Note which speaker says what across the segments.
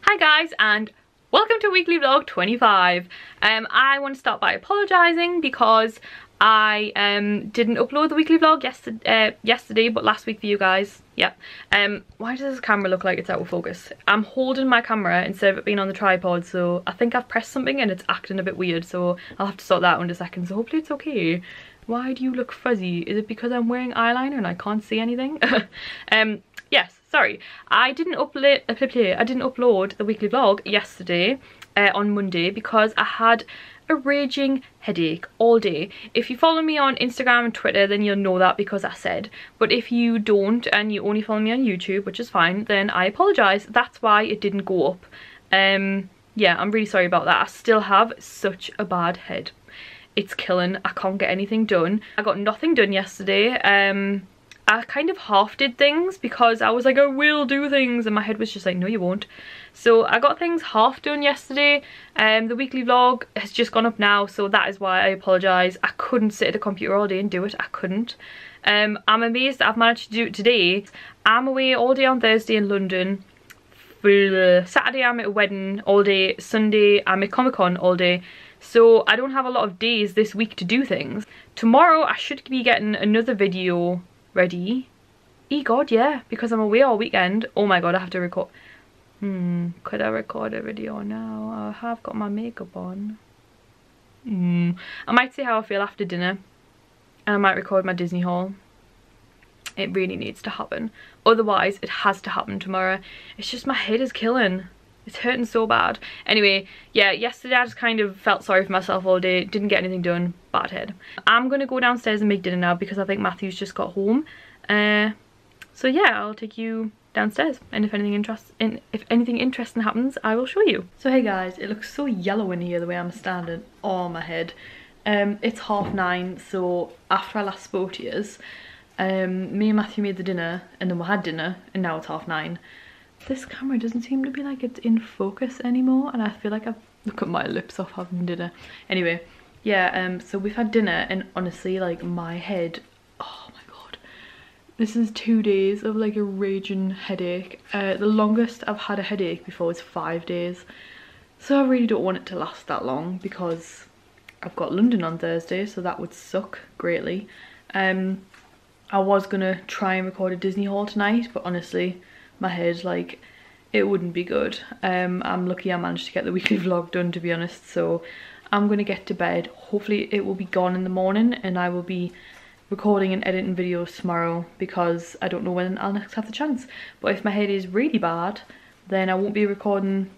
Speaker 1: Hi guys, and welcome to weekly vlog 25. I want to start by apologising because I didn't upload the weekly vlog yesterday, but last week for you guys. Yeah. Why does this camera look like it's out of focus? I'm holding my camera instead of it being on the tripod, so I think I've pressed something and it's acting a bit weird, so I'll have to sort that out in a second, so hopefully it's okay. Why do you look fuzzy? Is it because I'm wearing eyeliner and I can't see anything? Yes, sorry. I didn't upload the weekly vlog yesterday on Monday because I had a raging headache all day. If you follow me on Instagram and Twitter, then you'll know that because I said. But if you don't and you only follow me on YouTube, which is fine, then I apologise. That's why it didn't go up. Yeah, I'm really sorry about that. I still have such a bad head. It's killing. I can't get anything done. I got nothing done yesterday. I kind of half did things because I was like, I will do things, and my head was just like, no you won't. So I got things half done yesterday. The weekly vlog has just gone up now, so that is why I apologise. I couldn't sit at a computer all day and do it. I couldn't. I'm amazed that I've managed to do it today. I'm away all day on Thursday in London. Saturday I'm at a wedding all day. Sunday I'm at Comic-Con all day. So I don't have a lot of days this week to do things. Tomorrow I should be getting another video ready. God, yeah, because I'm away all weekend. Oh my god, I have to record. Could I record a video now? I have got my makeup on. I might see how I feel after dinner, and I might record my Disney haul. It really needs to happen. Otherwise, it has to happen tomorrow. It's just my head is killing. It's hurting so bad. Anyway, yeah, yesterday I just kind of felt sorry for myself all day. Didn't get anything done. Bad head. I'm going to go downstairs and make dinner now because I think Matthew's just got home. So yeah, I'll take you downstairs. And if anything interesting happens, I will show you. So hey guys, it looks so yellow in here the way I'm standing. Oh, my head. It's 9:30, so after I last spoke to yous, me and Matthew made the dinner, and then we had dinner, and now it's 9:30. This camera doesn't seem to be like it's in focus anymore, and I feel like look at my lips off having dinner. Anyway, yeah, so we've had dinner, and honestly, like, my head, oh my god, this is 2 days of like a raging headache. The longest I've had a headache before is 5 days, so I really don't want it to last that long because I've got London on Thursday, so that would suck greatly. I was gonna try and record a Disney haul tonight, but honestly, my head, like, it wouldn't be good. I'm lucky I managed to get the weekly vlog done, to be honest, so I'm gonna get to bed. Hopefully it will be gone in the morning and I will be recording and editing videos tomorrow because I don't know when I'll next have the chance. But if my head is really bad, then I won't be recording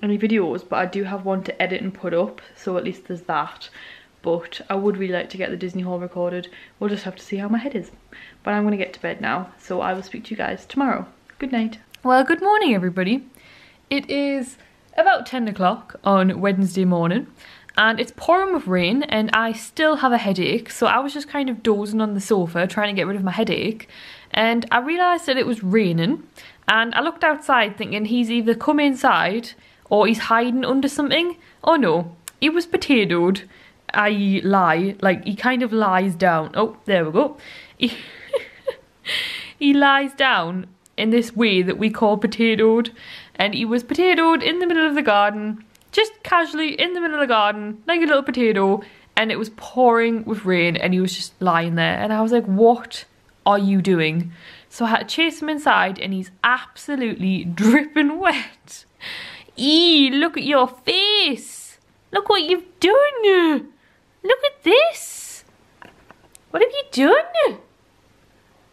Speaker 1: any videos, but I do have one to edit and put up, so at least there's that. But I would really like to get the Disney haul recorded. We'll just have to see how my head is. But I'm gonna get to bed now, so I will speak to you guys tomorrow. Good night. Well, good morning everybody. It is about 10 o'clock on Wednesday morning and it's pouring with rain and I still have a headache, so I was just kind of dozing on the sofa trying to get rid of my headache, and I realised that it was raining, and I looked outside thinking he's either come inside or he's hiding under something. Oh no, he was potatoed. I lie, like he kind of lies down. Oh, there we go. He lies down in this way that we call potatoed, and he was potatoed in the middle of the garden, just casually in the middle of the garden like a little potato, and it was pouring with rain and he was just lying there, and I was like, what are you doing? So I had to chase him inside and he's absolutely dripping wet. Eee, look at your face, look what you've done, look at this, what have you done?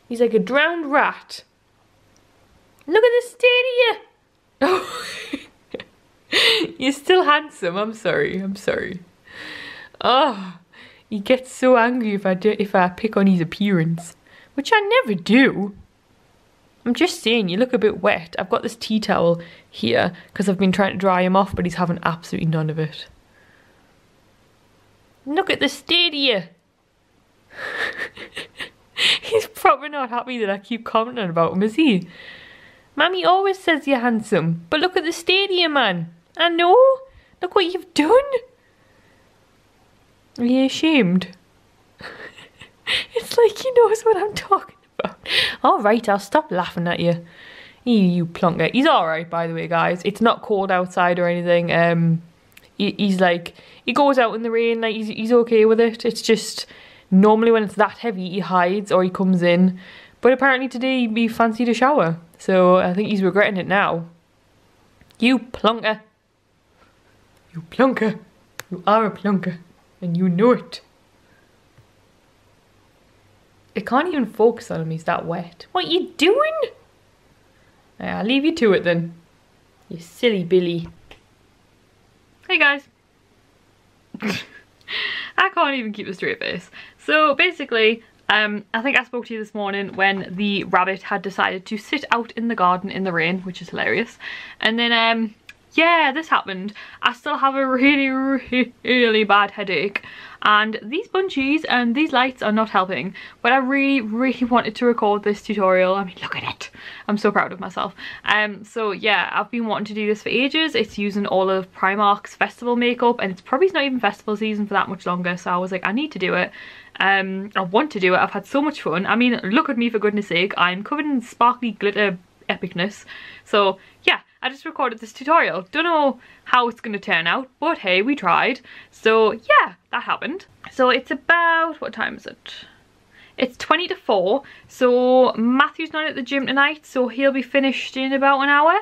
Speaker 1: He's like a drowned rat. Look at the state of you. You're still handsome. I'm sorry. I'm sorry. Oh, he gets so angry if I pick on his appearance, which I never do. I'm just saying, you look a bit wet. I've got this tea towel here because I've been trying to dry him off, but he's having absolutely none of it. Look at the state of you. He's probably not happy that I keep commenting about him, is he? Mammy always says you're handsome, but look at the stadium, man. I know. Look what you've done. Are you ashamed? It's like he knows what I'm talking about. Alright, I'll stop laughing at you. You plonker. He's alright, by the way, guys. It's not cold outside or anything. He's like, he goes out in the rain, like he's okay with it. It's just normally when it's that heavy he hides or he comes in, but apparently today he fancied a shower, so I think he's regretting it now. You plonker. You plonker. You are a plonker and you know it. It can't even focus on him, he's that wet. What you doing? I'll leave you to it then, you silly Billy. Hey guys. I can't even keep a straight face. So basically, I think I spoke to you this morning when the rabbit had decided to sit out in the garden in the rain, which is hilarious. And then, yeah, this happened. I still have a really bad headache. And these bunchies and these lights are not helping. But I really wanted to record this tutorial. I mean, look at it. I'm so proud of myself. So yeah, I've been wanting to do this for ages. It's using all of Primark's festival makeup, and it's probably not even festival season for that much longer. So I was like, I need to do it. I want to do it. I've had so much fun. I mean, look at me, for goodness sake. I'm covered in sparkly glitter epicness. So yeah, I just recorded this tutorial. Don't know how it's going to turn out, but hey, we tried. So yeah, that happened. So it's about, what time is it? It's 20 to 4. So Matthew's not at the gym tonight, so he'll be finished in about an hour,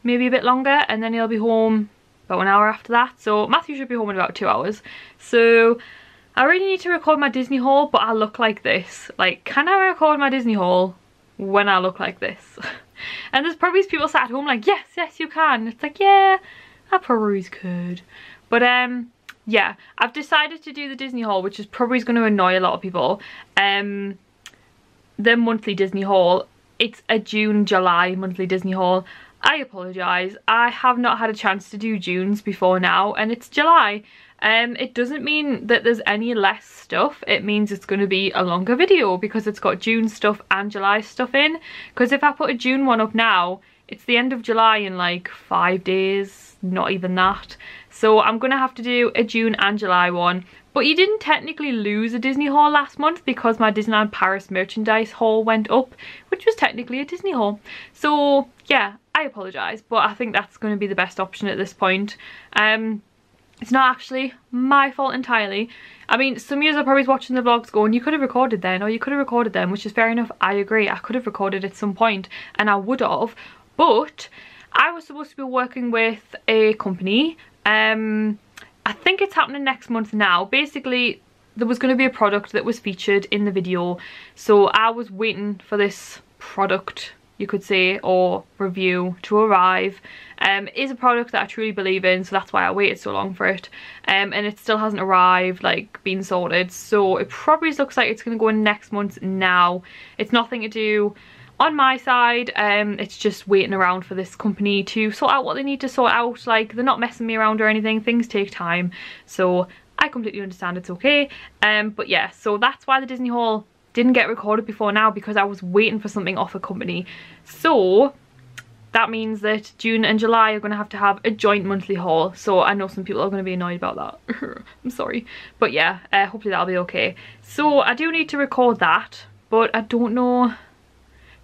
Speaker 1: maybe a bit longer, and then he'll be home about an hour after that. So Matthew should be home in about 2 hours. So I really need to record my Disney haul, but I look like this. Like, can I record my Disney haul when I look like this? And there's probably people sat at home like, yes, yes, you can. It's like, yeah, I probably could. But yeah, I've decided to do the Disney haul, which is probably going to annoy a lot of people. The monthly Disney haul. It's a June-July monthly Disney haul. I apologise. I have not had a chance to do June's before now, and it's July. It doesn't mean that there's any less stuff. It means it's going to be a longer video because it's got June stuff and July stuff in. Because if I put a June one up now, it's the end of July in like 5 days, not even that. So I'm going to have to do a June and July one. But you didn't technically lose a Disney haul last month because my Disneyland Paris merchandise haul went up, which was technically a Disney haul. So yeah, I apologise, but I think that's going to be the best option at this point. It's not actually my fault entirely. I mean, some of you are probably watching the vlogs going, you could have recorded then, or you could have recorded them, which is fair enough. I agree. I could have recorded at some point, and I would have. But I was supposed to be working with a company. I think it's happening next month now. Basically, there was going to be a product that was featured in the video. So I was waiting for this product, you could say, or review to arrive. It is a product that I truly believe in, so that's why I waited so long for it. And it still hasn't arrived, like, been sorted. So it probably looks like it's going to go in next month now. It's nothing to do on my side. It's just waiting around for this company to sort out what they need to sort out. Like, they're not messing me around or anything. Things take time. So I completely understand, it's okay. But yeah, so that's why the Disney haul didn't get recorded before now, because I was waiting for something off a company. So that means that June and July are going to have a joint monthly haul. So I know some people are going to be annoyed about that. I'm sorry. But yeah, hopefully that'll be okay. So I do need to record that, but I don't know.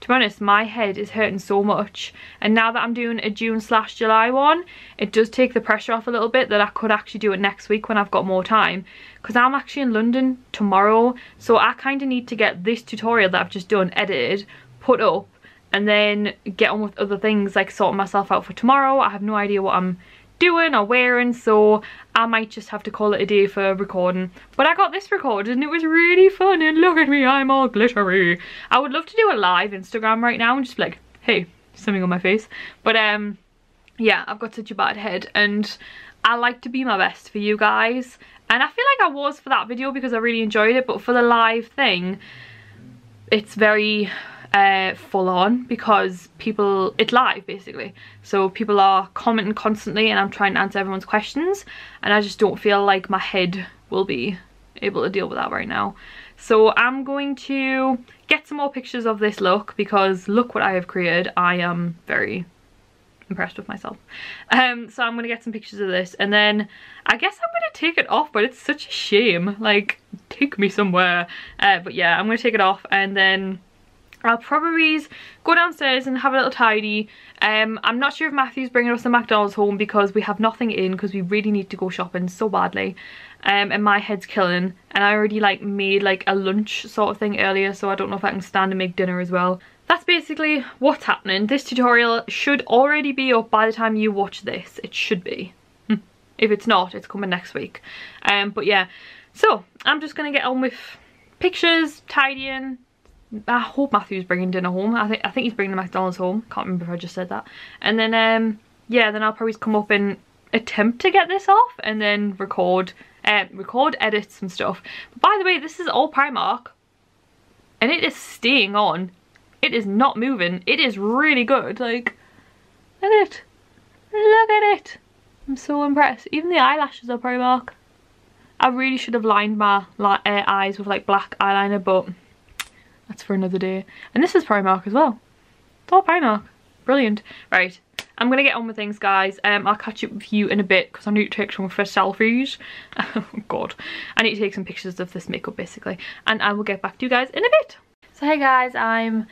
Speaker 1: To be honest, my head is hurting so much. And now that I'm doing a June/July one, it does take the pressure off a little bit that I could actually do it next week when I've got more time. Because I'm actually in London tomorrow. So I kind of need to get this tutorial that I've just done edited, put up, and then get on with other things, like sorting myself out for tomorrow. I have no idea what I'm doing or wearing, so I might just have to call it a day for recording. But I got this recorded and it was really fun, and look at me, I'm all glittery. I would love to do a live Instagram right now and just be like, hey, something on my face. But yeah, I've got such a bad head and I like to be my best for you guys. And I feel like I was for that video because I really enjoyed it, but for the live thing, it's very full on because people, it's live basically, so people are commenting constantly and I'm trying to answer everyone's questions, and I just don't feel like my head will be able to deal with that right now. So I'm going to get some more pictures of this look, because look what I have created. I am very impressed with myself. So I'm gonna get some pictures of this, and then I guess I'm gonna take it off, but it's such a shame, like, take me somewhere. But yeah, I'm gonna take it off and then I'll probably go downstairs and have a little tidy. I'm not sure if Matthew's bringing us a McDonald's home because we have nothing in, because we really need to go shopping so badly. And my head's killing, and I already like made like a lunch sort of thing earlier, so I don't know if I can stand and make dinner as well. That's basically what's happening. This tutorial should already be up by the time you watch this. It should be. If it's not, it's coming next week. But yeah, so I'm just gonna get on with pictures, tidying. I hope Matthew's bringing dinner home. I think he's bringing the McDonald's home. Can't remember if I just said that. And then yeah, then I'll probably come up and attempt to get this off, and then record, edit some stuff. But by the way, this is all Primark, and it is staying on. It is not moving. It is really good. Like, look at it. Look at it. I'm so impressed. Even the eyelashes are Primark. I really should have lined my eyes with like black eyeliner, but that's for another day. And this is Primark as well. It's all Primark. Brilliant. Right, I'm gonna get on with things, guys. I'll catch up with you in a bit because I need to take some first selfies. Oh god, I need to take some pictures of this makeup basically, and I will get back to you guys in a bit. So hey guys, I'm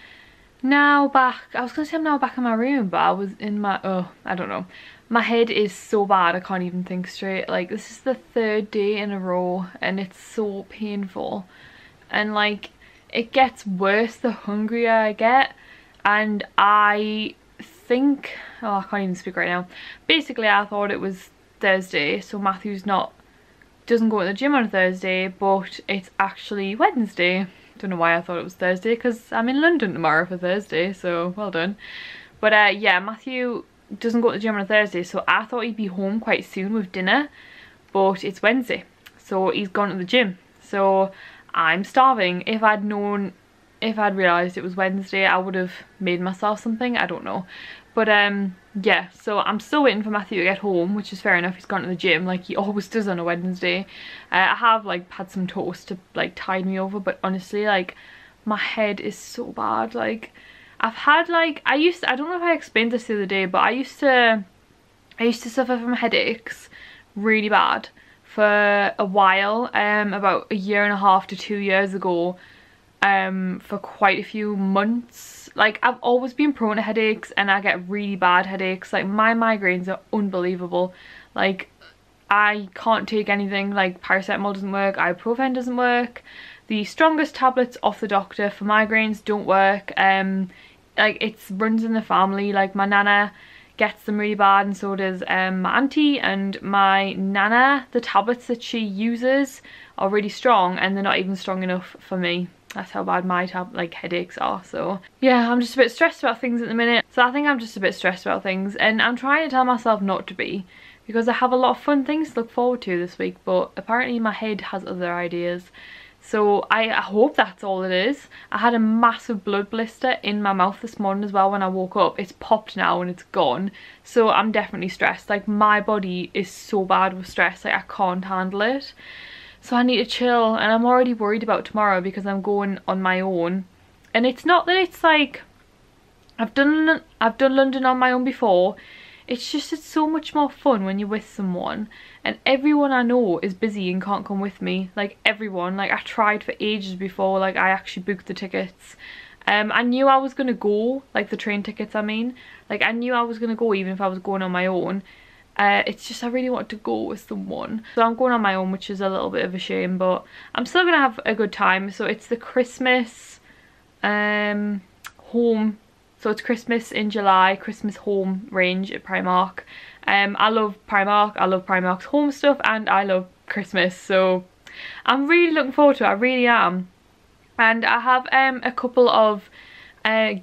Speaker 1: now back. I was gonna say I'm now back in my room, but I was in my, I don't know. My head is so bad I can't even think straight. Like, this is the 3rd day in a row and it's so painful, and like it gets worse the hungrier I get. And I think, oh, I can't even speak right now. Basically I thought it was Thursday, so Matthew's doesn't go to the gym on a Thursday, but it's actually Wednesday. Don't know why I thought it was Thursday, because I'm in London tomorrow for Thursday, so well done. But yeah, Matthew doesn't go to the gym on a Thursday, so I thought he'd be home quite soon with dinner, but it's Wednesday, so he's gone to the gym. So I'm starving. If I'd realised it was Wednesday, I would have made myself something. I don't know. But yeah, so I'm still waiting for Matthew to get home, which is fair enough. He's gone to the gym like he always does on a Wednesday. I have like had some toast to like tide me over, but honestly, like, my head is so bad. Like, I've had like, I don't know if I explained this the other day, but I used to suffer from headaches really bad for a while, about 1.5 to 2 years ago, for quite a few months. Like, I've always been prone to headaches, and I get really bad headaches. Like, my migraines are unbelievable. Like, I can't take anything. Like, paracetamol doesn't work, ibuprofen doesn't work, the strongest tablets off the doctor for migraines don't work. Like, it runs in the family. Like, my nana gets them really bad, and so does my auntie, and my nana, the tablets that she uses are really strong, and they're not even strong enough for me. That's how bad my headaches are. So yeah, I'm just a bit stressed about things at the minute. So I think I'm just a bit stressed about things, and I'm trying to tell myself not to be, because I have a lot of fun things to look forward to this week, but apparently my head has other ideas. So I hope that's all it is. I had a massive blood blister in my mouth this morning as well when I woke up. It's popped now and it's gone. So I'm definitely stressed. Like, my body is so bad with stress. Like, I can't handle it. So I need to chill, and I'm already worried about tomorrow because I'm going on my own. And it's not that it's like, I've done London on my own before. It's just, it's so much more fun when you're with someone, and everyone I know is busy and can't come with me. Like, everyone. Like, I tried for ages before, like, I actually booked the tickets. I knew I was gonna go, like the train tickets I mean. Like, I knew I was gonna go even if I was going on my own. It's just I really want to go with someone. So I'm going on my own, which is a little bit of a shame, but I'm still gonna have a good time. So it's the Christmas home. So it's Christmas in July, Christmas home range at Primark. I love Primark, I love Primark's home stuff, and I love Christmas. So I'm really looking forward to it, I really am. And I have a couple of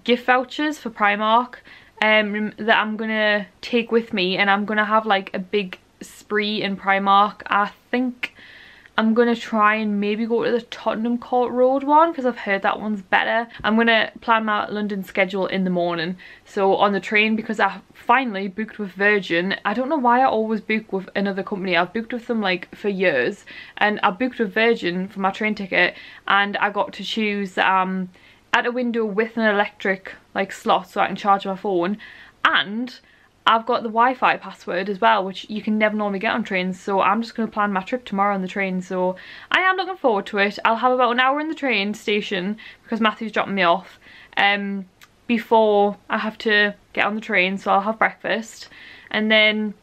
Speaker 1: gift vouchers for Primark that I'm gonna take with me, and I'm gonna have like a big spree in Primark. I think I'm gonna try and maybe go to the Tottenham Court Road one, because I've heard that one's better. I'm gonna plan my London schedule in the morning, so on the train, because I finally booked with Virgin. I don't know why I always book with another company. I've booked with them like for years, and I booked with Virgin for my train ticket, and I got to choose at a window with an electric like slot so I can charge my phone, and I've got the Wi-Fi password as well, which you can never normally get on trains. So I'm just going to plan my trip tomorrow on the train, so I am looking forward to it. I'll have about an hour in the train station because Matthew's dropping me off, before I have to get on the train, so I'll have breakfast, and then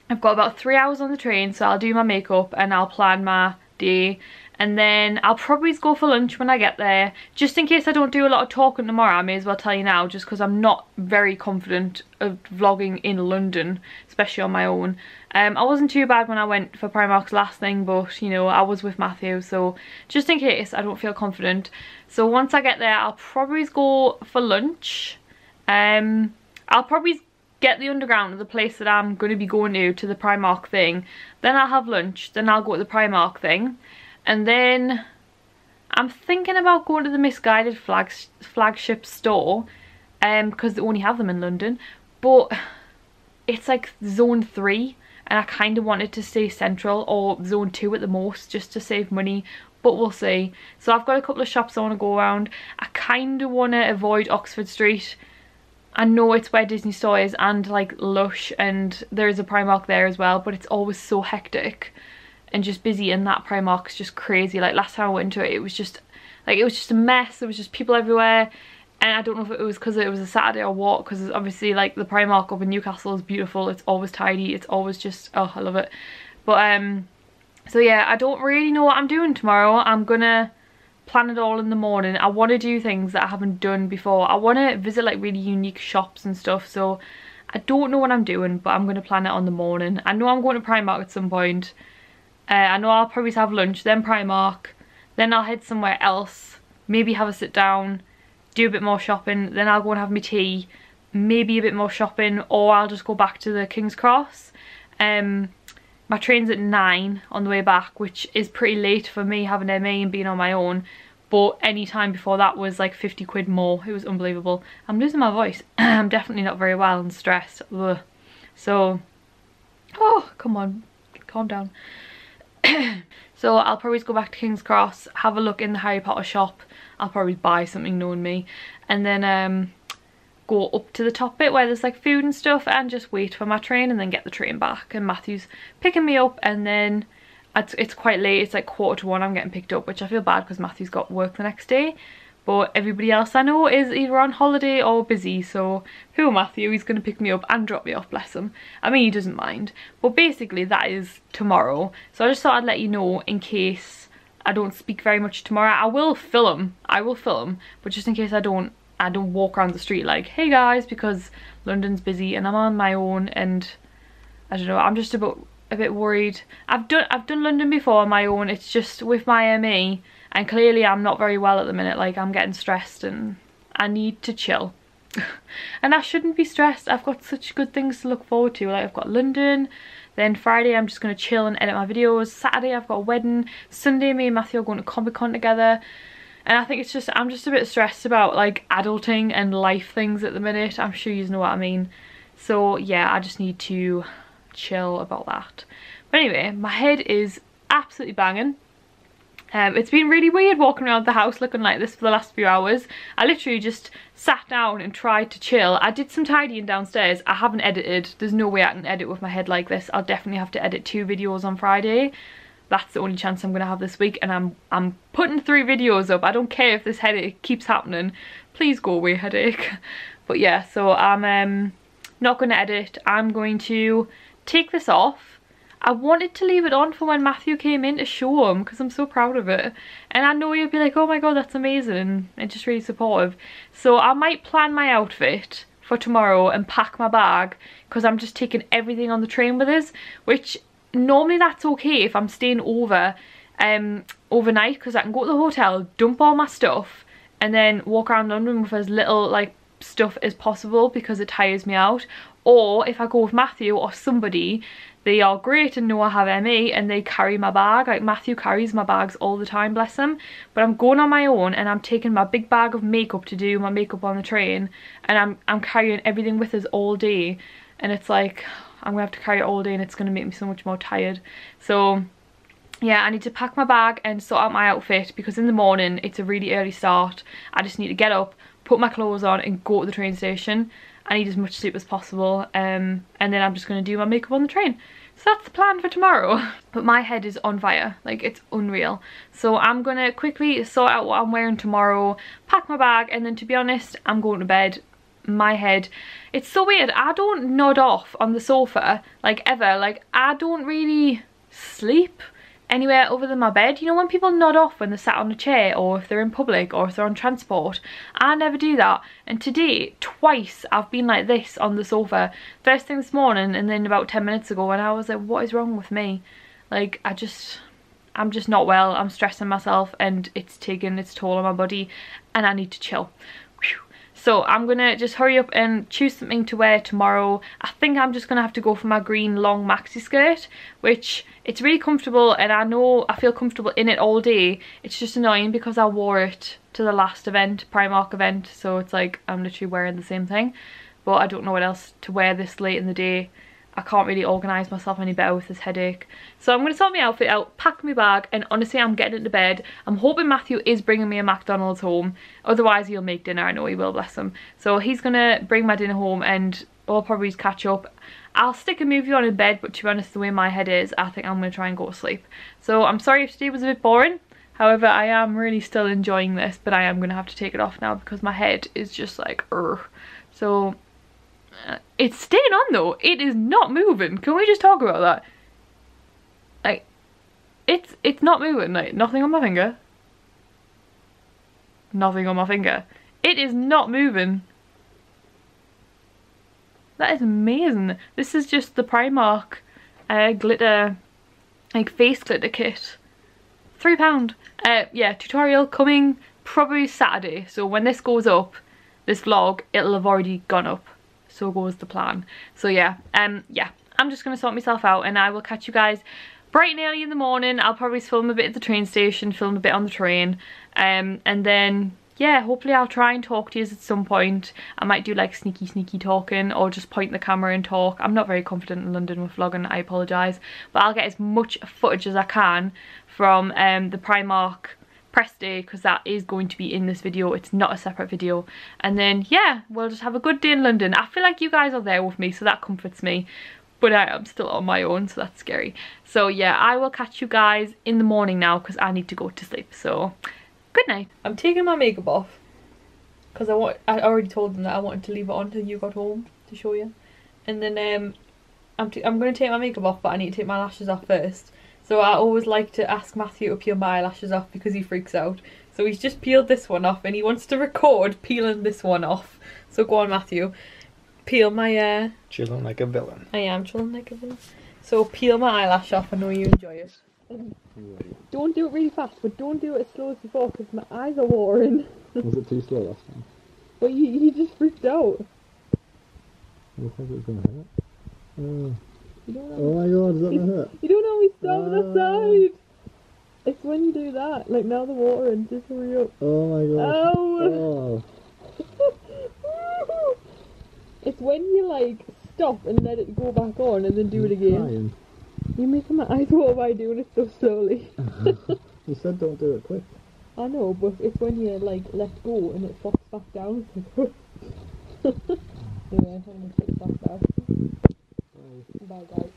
Speaker 1: I've got about 3 hours on the train, so I'll do my makeup and I'll plan my day, and then I'll probably go for lunch when I get there. Just in case I don't do a lot of talking tomorrow, I may as well tell you now, just because I'm not very confident of vlogging in London, especially on my own. I wasn't too bad when I went for Primark's last thing, but you know, I was with Matthew, so just in case I don't feel confident. So once I get there, I'll probably go for lunch. I'll probably get the underground of the place that I'm going to be going to the Primark thing. Then I'll have lunch, then I'll go to the Primark thing. And then I'm thinking about going to the Misguided flagship store, because they only have them in London, but it's like zone 3 and I kind of wanted to stay central, or zone 2 at the most, just to save money, but we'll see. So I've got a couple of shops I want to go around. I kind of want to avoid Oxford Street. I know it's where Disney Store is and like Lush, and there is a Primark there as well, but it's always so hectic and just busy, and that Primark's just crazy. Like last time I went to it, it was just a mess. There was just people everywhere, and I don't know if it was because it was a Saturday or what, because obviously like the Primark up in Newcastle is beautiful. It's always tidy, it's always just, oh, I love it. But so yeah, I don't really know what I'm doing tomorrow. I'm gonna plan it all in the morning. I want to do things that I haven't done before. I want to visit like really unique shops and stuff, so I don't know what I'm doing, but I'm going to plan it on the morning. I know I'm going to Primark at some point. I know I'll probably have lunch, then Primark, then I'll head somewhere else, maybe have a sit down, do a bit more shopping, then I'll go and have my tea, maybe a bit more shopping, or I'll just go back to the King's Cross. My train's at 9 on the way back, which is pretty late for me having ME and being on my own, but any time before that was like 50 quid more. It was unbelievable. I'm losing my voice. I'm definitely not very well and stressed. Ugh. So, oh, come on, calm down. So I'll probably go back to King's Cross, have a look in the Harry Potter shop. I'll probably buy something, knowing me, and then go up to the top bit where there's like food and stuff, and just wait for my train and then get the train back. And Matthew's picking me up, and then it's quite late, it's like 1:45 I'm getting picked up, which I feel bad because Matthew's got work the next day, but everybody else I know is either on holiday or busy, so poor Matthew, he's going to pick me up and drop me off, bless him. I mean, he doesn't mind, but basically that is tomorrow. So I just thought I'd let you know in case I don't speak very much tomorrow. I will film, but just in case I don't walk around the street like, hey guys, because London's busy and I'm on my own, and I don't know, I'm just a bit worried. I've done London before on my own. It's just with my ME, and clearly I'm not very well at the minute. Like, I'm getting stressed and I need to chill. And I shouldn't be stressed. I've got such good things to look forward to. Like, I've got London, then Friday I'm just going to chill and edit my videos. Saturday I've got a wedding. Sunday me and Matthew are going to Comic-Con together. And I think it's just, I'm just a bit stressed about like adulting and life things at the minute. I'm sure you know what I mean. So yeah, I just need to chill about that. But anyway, my head is absolutely banging. It's been really weird walking around the house looking like this for the last few hours. I literally just sat down and tried to chill. I did some tidying downstairs. I haven't edited. There's no way I can edit with my head like this. I'll definitely have to edit 2 videos on Friday. That's the only chance I'm going to have this week, and I'm putting 3 videos up. I don't care if this headache keeps happening. Please go away, headache. But yeah, so I'm not going to edit. I'm going to take this off. I wanted to leave it on for when Matthew came in to show him, because I'm so proud of it. And I know you'll be like, oh my god, that's amazing, and just really supportive. So I might plan my outfit for tomorrow and pack my bag, because I'm just taking everything on the train with us, which normally that's okay if I'm staying over overnight, because I can go to the hotel, dump all my stuff, and then walk around London with as little like stuff as possible, because it tires me out. Or if I go with Matthew or somebody, they are great and know I have ME and they carry my bag. Like, Matthew carries my bags all the time, bless him. But I'm going on my own, and I'm taking my big bag of makeup to do my makeup on the train, and I'm carrying everything with us all day, and it's like, I'm gonna have to carry it all day, and it's gonna make me so much more tired. So yeah, I need to pack my bag and sort out my outfit, because in the morning it's a really early start. I just need to get up, put my clothes on and go to the train station. I need as much sleep as possible, and then I'm just going to do my makeup on the train. So that's the plan for tomorrow. But my head is on fire, like it's unreal. So I'm gonna quickly sort out what I'm wearing tomorrow, pack my bag, and then to be honest, I'm going to bed. My head, it's so weird, I don't nod off on the sofa, like ever. Like I don't really sleep anywhere other than my bed. You know when people nod off when they're sat on a chair, or if they're in public, or if they're on transport? I never do that. And today, twice, I've been like this on the sofa. First thing this morning, and then about 10 minutes ago, and I was like, what is wrong with me? Like, I'm just not well. I'm stressing myself, and it's taking its toll on my body, and I need to chill. So I'm gonna just hurry up and choose something to wear tomorrow. I think I'm just gonna have to go for my green long maxi skirt, which it's really comfortable, and I know I feel comfortable in it all day. It's just annoying because I wore it to the last event, Primark event, so it's like I'm literally wearing the same thing. But I don't know what else to wear this late in the day. I can't really organise myself any better with this headache. So I'm going to sort my outfit out, pack my bag, and honestly I'm getting into bed. I'm hoping Matthew is bringing me a McDonald's home. Otherwise he'll make dinner, I know he will, bless him. So he's going to bring my dinner home and we'll probably catch up. I'll stick a movie on in bed, but to be honest, the way my head is, I think I'm going to try and go to sleep. So I'm sorry if today was a bit boring. However, I am really still enjoying this, but I am going to have to take it off now because my head is just like, ugh. So it's staying on though. It is not moving. Can we just talk about that? Like, it's not moving. Like, nothing on my finger. Nothing on my finger. It is not moving. That is amazing. This is just the Primark glitter, like face glitter kit. £3. Yeah, tutorial coming probably Saturday. So when this goes up, this vlog, it'll have already gone up. So goes the plan. So yeah, yeah, I'm just gonna sort myself out, and I will catch you guys bright and early in the morning. I'll probably film a bit at the train station, film a bit on the train, and then yeah, hopefully I'll try and talk to you at some point. I might do like sneaky talking, or just point the camera and talk. I'm not very confident in London with vlogging, I apologise, but I'll get as much footage as I can from the Primark press day, because that is going to be in this video. It's not a separate video. And then yeah, we'll just have a good day in London. I feel like you guys are there with me, so that comforts me, but I am still on my own, so that's scary. So yeah, I will catch you guys in the morning now because I need to go to sleep. So good night. I'm taking my makeup off because I already told them that I wanted to leave it on until you got home to show you. And then I'm going to take my makeup off, but I need to take my lashes off first. So I always like to ask Matthew to peel my eyelashes off because he freaks out. So he's just peeled this one off, and he wants to record peeling this one off. So go on, Matthew. Peel my
Speaker 2: chilling like a villain.
Speaker 1: I am chilling like a villain. So peel my eyelash off. I know you enjoy it. Don't do it really fast, but don't do it as slow as before because my eyes are watering.
Speaker 2: Was it too slow last time?
Speaker 1: But he just freaked out.
Speaker 2: I think it was going to hurt.
Speaker 1: Oh
Speaker 2: my god, is that going to hurt?
Speaker 1: You don't always stop on the side. It's when you do that. Like now the watering. Just hurry up.
Speaker 2: Oh my god.
Speaker 1: Oh. It's when you like stop and let it go back on and then do it again.
Speaker 2: Trying.
Speaker 1: You're making my eyes water by doing it so slowly.
Speaker 2: You said don't do it quick.
Speaker 1: I know, but it's when you like let go and it flops back down. Anyway, I'm gonna take it back now. Bye guys.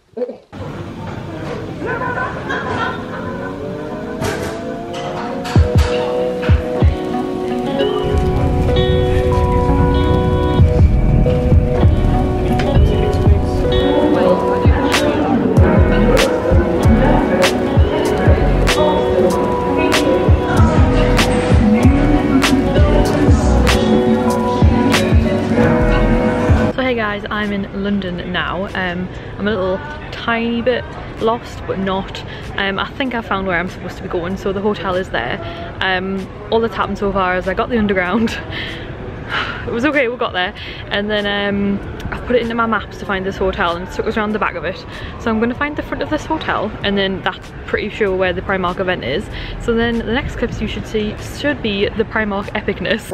Speaker 1: Hey guys, I'm in London now. I'm a little tiny bit lost, but not. I think I found where I'm supposed to be going, so the hotel is there. All that's happened so far is I got the underground. It was okay, we got there, and then I've put it into my maps to find this hotel, and it took us around the back of it. So I'm going to find the front of this hotel, and then that's pretty sure where the Primark event is. So then the next clips you should see should be the Primark epicness.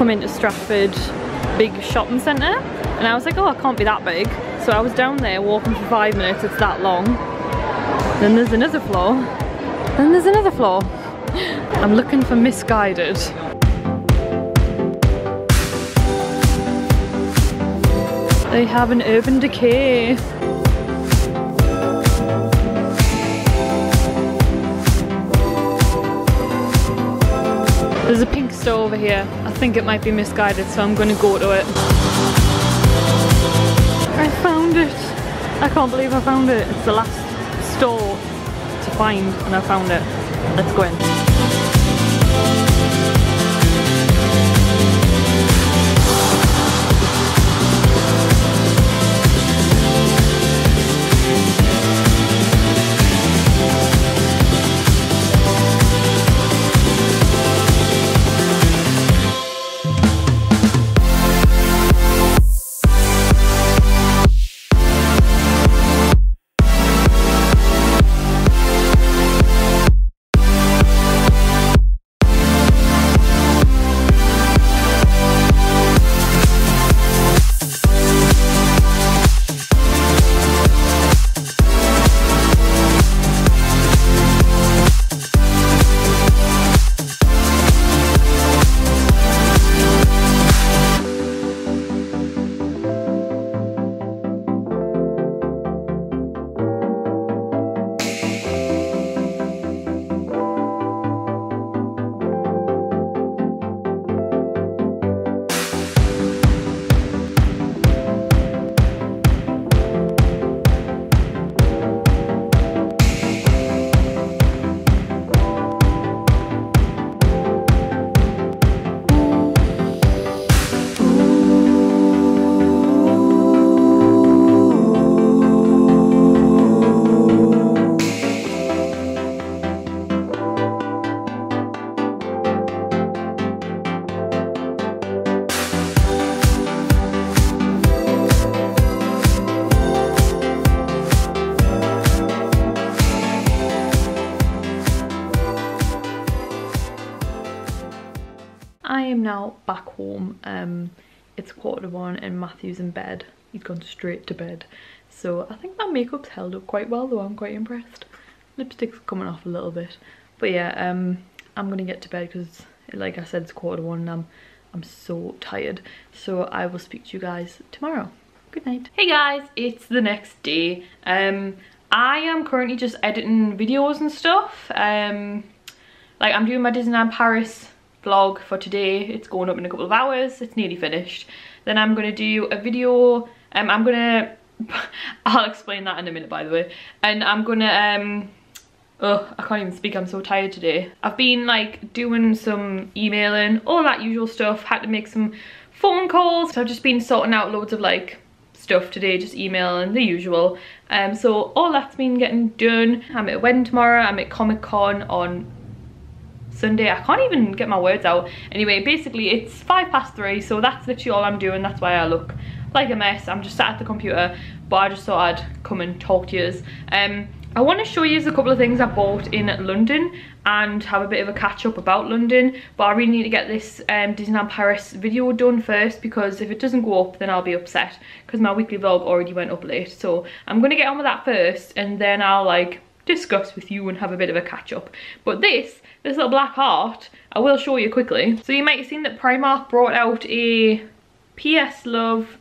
Speaker 1: come into Stratford big shopping centre, and I was like, oh, it can't be that big. So I was down there walking for 5 minutes, it's that long. Then there's another floor. Then there's another floor. I'm looking for misguided. They have an Urban Decay. There's a pink store over here. I think it might be misguided, so I'm going to go to it. I found it! I can't believe I found it. It's the last store to find and I found it. Let's go in. I am now back home. It's 1:15 and Matthew's in bed. He's gone straight to bed. So I think my makeup's held up quite well, though I'm quite impressed. Lipstick's coming off a little bit. But yeah, I'm gonna get to bed because, like I said, it's 1:15 and I'm so tired. So I will speak to you guys tomorrow. Good night. Hey guys, it's the next day. I am currently just editing videos and stuff. Like I'm doing my Disneyland Paris vlog for today. It's going up in a couple of hours. It's nearly finished. Then I'm gonna do a video. I'll explain that in a minute, by the way. And I'm gonna oh, I can't even speak, I'm so tired today. I've been like doing some emailing, all that usual stuff. Had to make some phone calls. So I've just been sorting out loads of like stuff today, just emailing, the usual. So all that's been getting done. I'm at a wedding tomorrow. I'm at Comic-Con on Sunday. I can't even get my words out. Anyway, basically it's 3:05, so that's literally all I'm doing. That's why I look like a mess. I'm just sat at the computer, but I just thought I'd come and talk to you. I want to show you a couple of things I bought in London and have a bit of a catch up about London, but I really need to get this Disneyland Paris video done first, because if it doesn't go up then I'll be upset because my weekly vlog already went up late. So I'm going to get on with that first and then I'll like discuss with you and have a bit of a catch up. But this little black heart I will show you quickly. So you might have seen that Primark brought out a PS Love,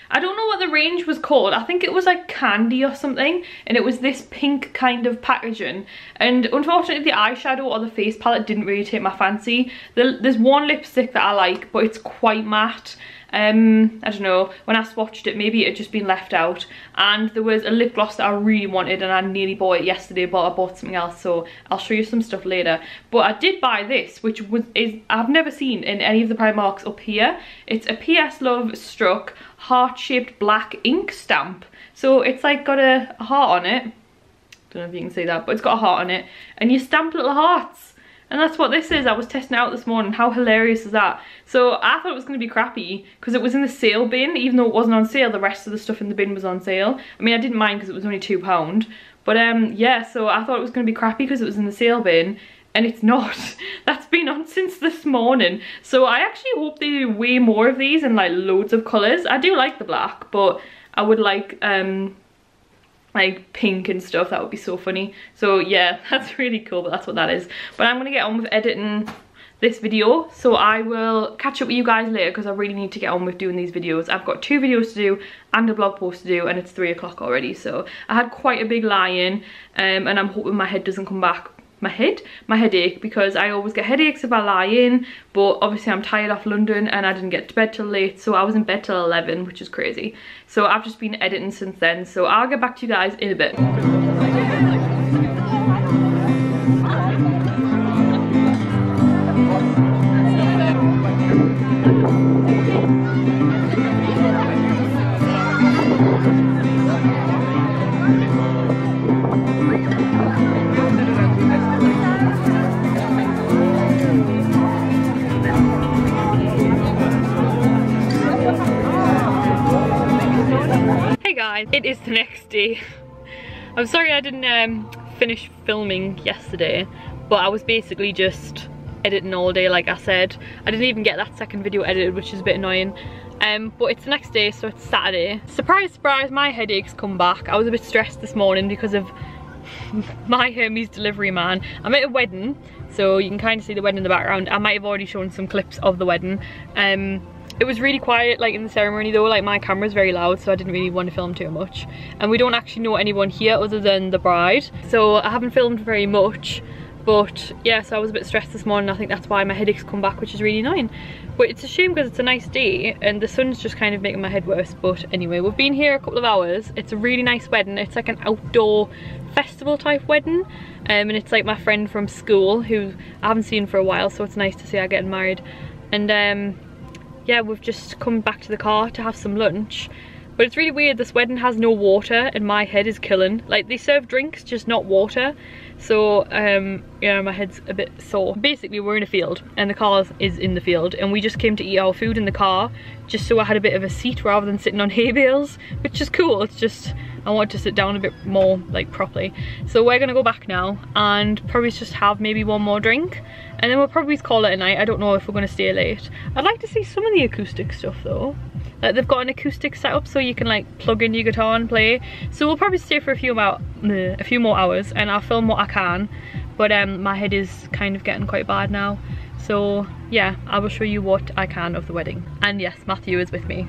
Speaker 1: I don't know what the range was called. I think it was like candy or something, and it was this pink kind of packaging. And unfortunately the eyeshadow or the face palette didn't really take my fancy. There's one lipstick that I like, but it's quite matte. I don't know, when I swatched it, maybe it had just been left out. And there was a lip gloss that I really wanted and I nearly bought it yesterday, but I bought something else, so I'll show you some stuff later. But I did buy this, which I've never seen in any of the Primarks up here. It's a PS Love Struck heart-shaped black ink stamp. So it's like got a heart on it. Don't know if you can see that, but it's got a heart on it. And you stamp little hearts. And that's what this is. I was testing it out this morning. How hilarious is that? So I thought it was going to be crappy because it was in the sale bin. Even though it wasn't on sale, the rest of the stuff in the bin was on sale. I mean, I didn't mind because it was only £2. But yeah, so I thought it was going to be crappy because it was in the sale bin. and it's not. That's been on since this morning. So I actually hope they do way more of these and like loads of colours. I do like the black, but I would like pink and stuff. That would be so funny. So yeah, that's really cool, but that's what that is. But I'm gonna get on with editing this video, so I will catch up with you guys later because I really need to get on with doing these videos. I've got 2 videos to do and a blog post to do, and it's 3 o'clock already. So I had quite a big lie-in, and I'm hoping my head doesn't come back. My headache, because I always get headaches if I lie in, but obviously I'm tired off London and I didn't get to bed till late, so I was in bed till 11, which is crazy. So I've just been editing since then, so I'll get back to you guys in a bit. It is the next day. I'm sorry I didn't finish filming yesterday, but I was basically just editing all day like I said. I didn't even get that second video edited, which is a bit annoying. But it's the next day, so it's Saturday. Surprise, surprise, my headache's come back. I was a bit stressed this morning because of my Hermes delivery man. I'm at a wedding, so you can kind of see the wedding in the background. I might have already shown some clips of the wedding. It was really quiet like in the ceremony though, like my camera's very loud, so I didn't really want to film too much. And we don't actually know anyone here other than the bride, so I haven't filmed very much. But yeah, so I was a bit stressed this morning. I think that's why my headache's come back, which is really annoying. But it's a shame because it's a nice day and the sun's just kind of making my head worse. But anyway, we've been here a couple of hours. It's a really nice wedding. It's like an outdoor festival type wedding. And it's like my friend from school who I haven't seen for a while, so it's nice to see her getting married. And yeah, we've just come back to the car to have some lunch. But it's really weird, this wedding has no water and my head is killing. Like, they serve drinks, just not water. So, yeah, my head's a bit sore. Basically, we're in a field and the car is in the field, and we just came to eat our food in the car just so I had a bit of a seat rather than sitting on hay bales, which is cool. It's just, I want to sit down a bit more, like, properly. So we're gonna go back now and probably just have maybe one more drink, and then we'll probably call it a night. I don't know if we're gonna stay late. I'd like to see some of the acoustic stuff though. Like, they've got an acoustic setup so you can like plug in your guitar and play. So we'll probably stay for a few more hours and I'll film what I can. But my head is kind of getting quite bad now. So yeah, I will show you what I can of the wedding. And yes, Matthew is with me.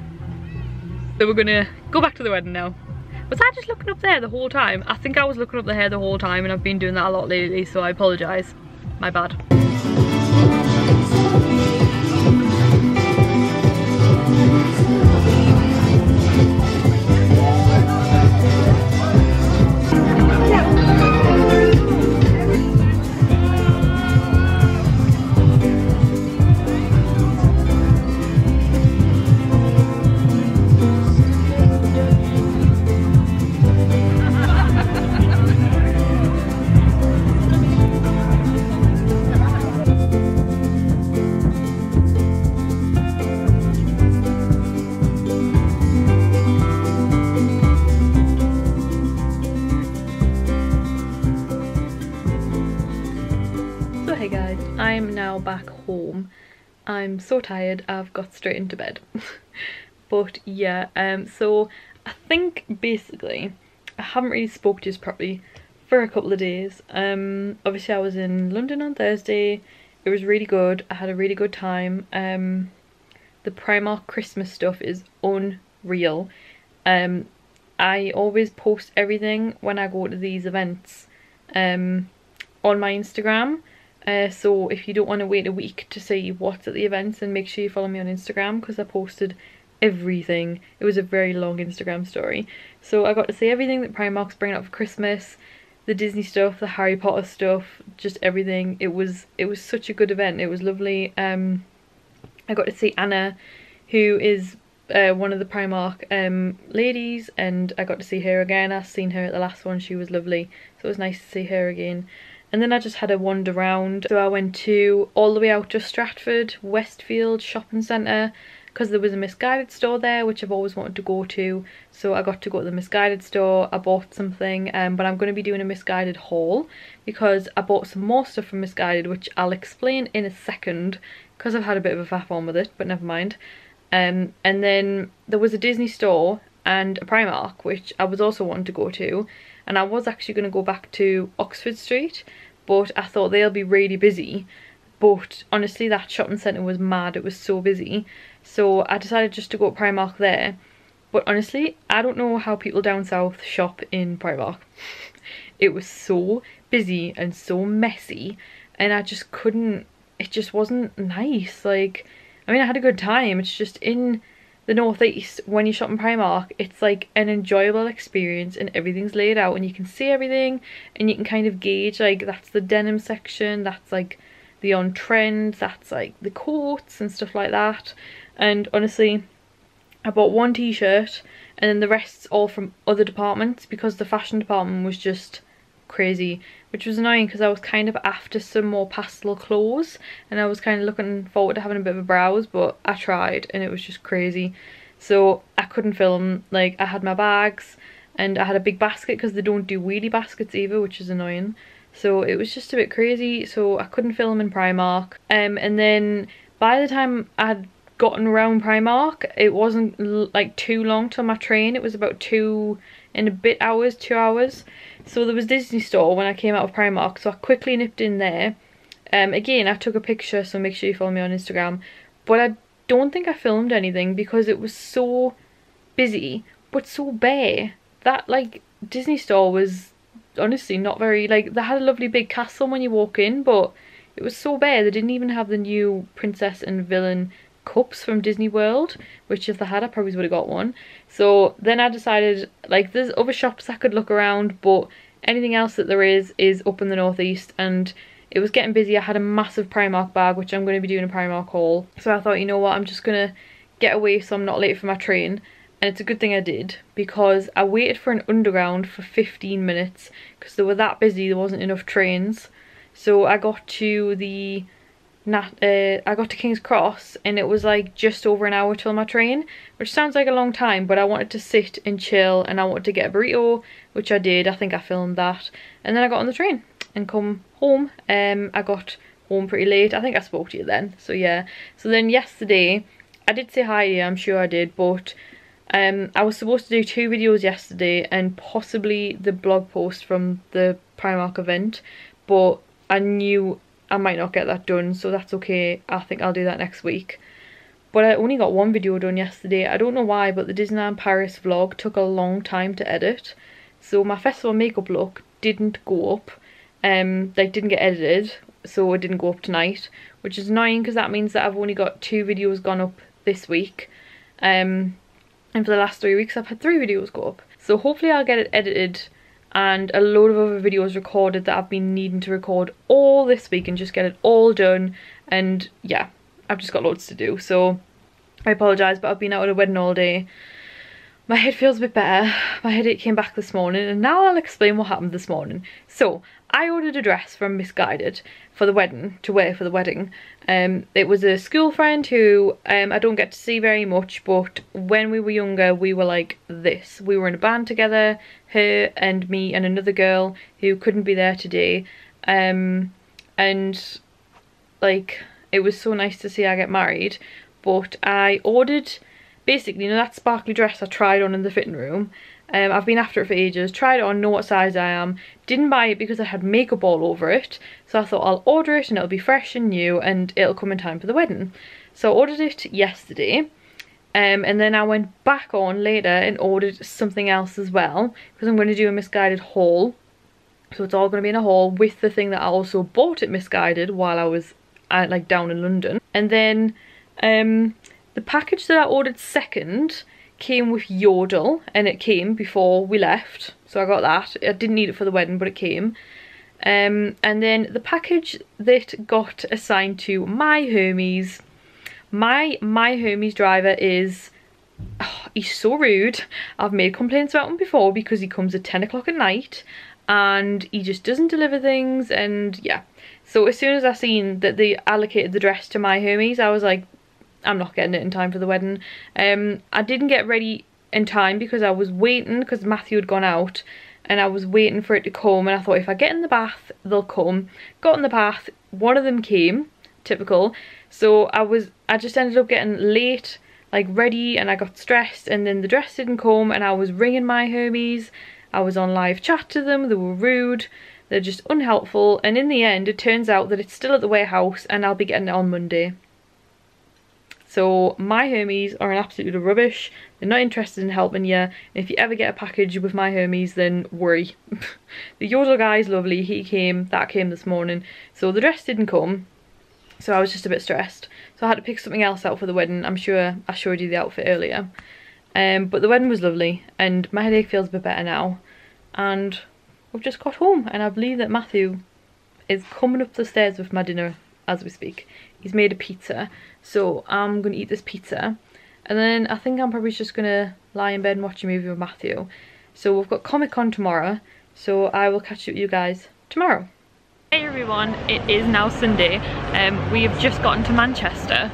Speaker 1: So we're gonna go back to the wedding now. Was I just looking up there the whole time? I think I was looking up there the whole time, and I've been doing that a lot lately, so I apologise. My bad. Hey guys, I'm now back home. I'm so tired, I've got straight into bed. But yeah, so I think basically I haven't really spoke to you properly for a couple of days. Obviously I was in London on Thursday. It was really good. I had a really good time. The Primark Christmas stuff is unreal. I always post everything when I go to these events on my Instagram. So if you don't want to wait a week to see what's at the events, then make sure you follow me on Instagram, because I posted everything. It was a very long Instagram story. So I got to see everything that Primark's bringing out for Christmas, the Disney stuff, the Harry Potter stuff, just everything. It was such a good event. It was lovely. I got to see Anna, who is one of the Primark ladies, and I got to see her again. I've seen her at the last one. She was lovely, so it was nice to see her again. And then I just had a wander around. So I went to all the way out to Stratford, Westfield Shopping Centre, because there was a Misguided store there, which I've always wanted to go to. So I got to go to the Misguided store. I bought something, but I'm going to be doing a Misguided haul because I bought some more stuff from Misguided, which I'll explain in a second because I've had a bit of a faff on with it, but never mind. And then there was a Disney store and a Primark, which I was also wanting to go to, and I was actually going to go back to Oxford Street, but I thought they'll be really busy. But honestly, that shopping centre was mad. It was so busy, so I decided just to go to Primark there. But honestly, I don't know how people down south shop in Primark. It was so busy and so messy, and I just couldn't, it just wasn't nice. Like, I mean, I had a good time. It's just in the northeast, when you shop in Primark, it's like an enjoyable experience and everything's laid out and you can see everything and you can kind of gauge, like, that's the denim section, that's like the on trend, that's like the coats and stuff like that. And honestly, I bought one t-shirt and then the rest's all from other departments because the fashion department was just crazy, which was annoying because I was kind of after some more pastel clothes and I was kind of looking forward to having a bit of a browse, but I tried and it was just crazy, so I couldn't film. Like, I had my bags and I had a big basket because they don't do wheelie baskets either, which is annoying, so it was just a bit crazy, so I couldn't film in Primark. And then by the time I had gotten around Primark, it wasn't like too long till my train. It was about 2 and a bit hours, 2 hours. So there was Disney store when I came out of Primark, so I quickly nipped in there. Again, I took a picture, so make sure you follow me on Instagram. But I don't think I filmed anything because it was so busy, but so bare. That, like, Disney store was honestly not very, like, they had a lovely big castle when you walk in, but it was so bare. They didn't even have the new princess and villain cups from Disney World, which if they had, I probably would have got one. So then I decided, like, there's other shops I could look around, but anything else that there is up in the northeast, and it was getting busy. I had a massive Primark bag, which I'm going to be doing a Primark haul, so I thought, you know what, I'm just gonna get away so I'm not late for my train. And it's a good thing I did, because I waited for an underground for 15 minutes because they were that busy, there wasn't enough trains. So I got to King's Cross and it was like just over an hour till my train, which sounds like a long time, but I wanted to sit and chill and I wanted to get a burrito, which I did. I think I filmed that, and then I got on the train and come home. I got home pretty late. I think I spoke to you then, so yeah. So then yesterday I did say hi to you, I'm sure I did, but I was supposed to do 2 videos yesterday and possibly the blog post from the Primark event, but I knew I might not get that done, so that's okay. I think I'll do that next week. But I only got 1 video done yesterday. I don't know why, but the Disneyland Paris vlog took a long time to edit. So my festival makeup look didn't go up, like didn't get edited, so it didn't go up tonight, which is annoying because that means that I've only got 2 videos gone up this week. And for the last 3 weeks I've had 3 videos go up. So hopefully I'll get it edited and a load of other videos recorded that I've been needing to record all this week and just get it all done. And yeah, I've just got loads to do, so I apologise, but I've been out at a wedding all day. My head feels a bit better. My headache came back this morning, and now I'll explain what happened this morning. So I ordered a dress from Misguided for the wedding, to wear for the wedding. It was a school friend who I don't get to see very much, but when we were younger we were like this. We were in a band together, her and me and another girl who couldn't be there today, and like it was so nice to see her get married. But I ordered, basically, you know that sparkly dress I tried on in the fitting room? I've been after it for ages, tried it on, know what size I am, didn't buy it because I had makeup all over it, so I thought I'll order it and it'll be fresh and new and it'll come in time for the wedding. So I ordered it yesterday, and then I went back on later and ordered something else as well, because I'm going to do a Misguided haul. So it's all going to be in a haul with the thing that I also bought at Misguided while I was like down in London. And then the package that I ordered second came with Yodel, and it came before we left, so I got that. I didn't need it for the wedding, but it came. And then the package that got assigned to my Hermes, my Hermes driver is, he's so rude. I've made complaints about him before because he comes at 10 o'clock at night and he just doesn't deliver things, and yeah. So as soon as I seen that they allocated the dress to my Hermes, I was like, I'm not getting it in time for the wedding. I didn't get ready in time because I was waiting, because Matthew had gone out and I was waiting for it to come, and I thought if I get in the bath they'll come. Got in the bath, one of them came, typical. So I just ended up getting late, like ready, and I got stressed, and then the dress didn't come, and I was ringing my Hermes. I was on live chat to them, they were rude, they're just unhelpful, and in the end it turns out that it's still at the warehouse and I'll be getting it on Monday. So my Hermes are an absolute rubbish. They're not interested in helping you. And if you ever get a package with my Hermes, then worry. The Yodel guy is lovely. He came, that came this morning. So the dress didn't come. So I was just a bit stressed. So I had to pick something else out for the wedding. I'm sure I showed you the outfit earlier. But the wedding was lovely. And my headache feels a bit better now. And we've just got home. And I believe that Matthew is coming up the stairs with my dinner as we speak. He's made a pizza. So I'm going to eat this pizza. And then I think I'm probably just going to lie in bed and watch a movie with Matthew. So we've got Comic-Con tomorrow. So I will catch up with you guys tomorrow. Hey everyone, it is now Sunday. We have just gotten to Manchester.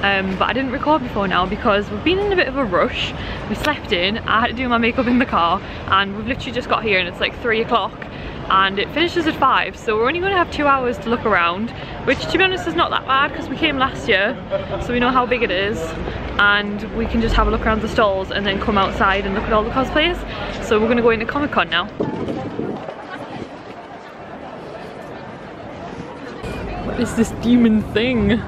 Speaker 1: But I didn't record before now because we've been in a bit of a rush. We slept in, I had to do my makeup in the car, and we've literally just got here and it's like 3 o'clock. And it finishes at 5, so we're only going to have 2 hours to look around, which to be honest is not that bad because we came last year, so we know how big it is, and we can just have a look around the stalls and then come outside and look at all the cosplays. So we're going to go into Comic-Con now. What is this demon thing?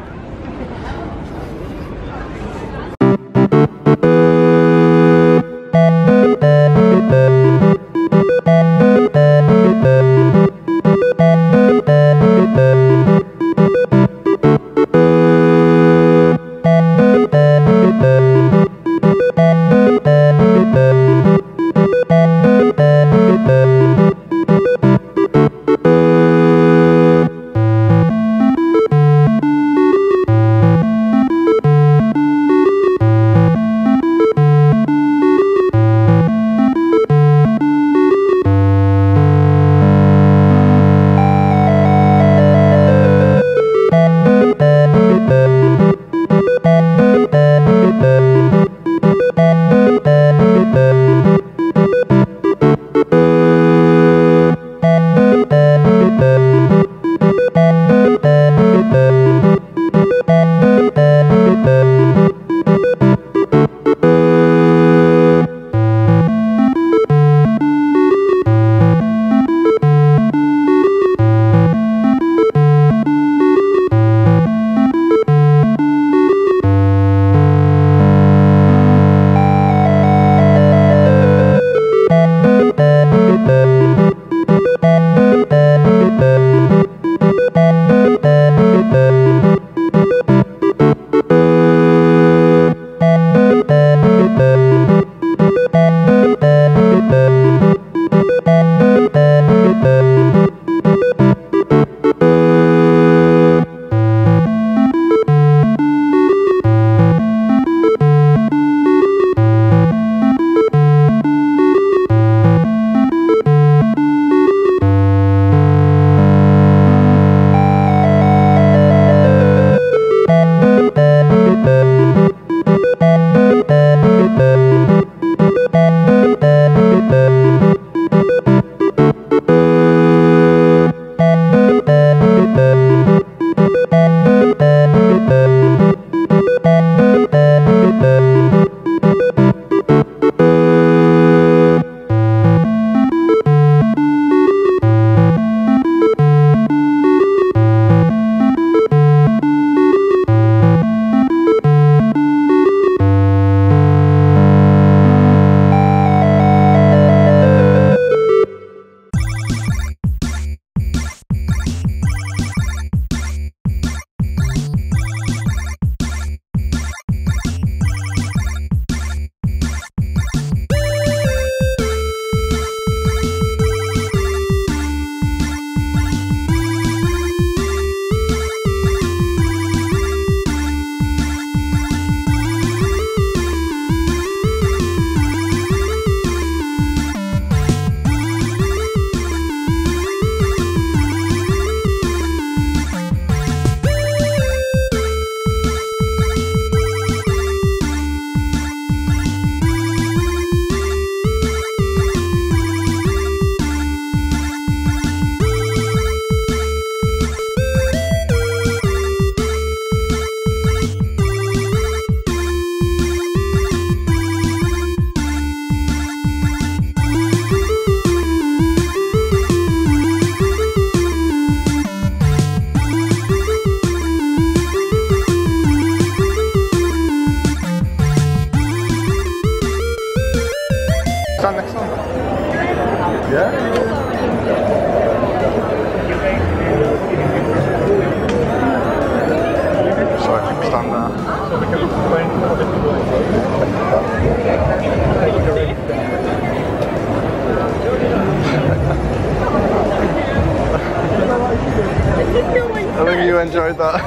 Speaker 3: enjoyed that.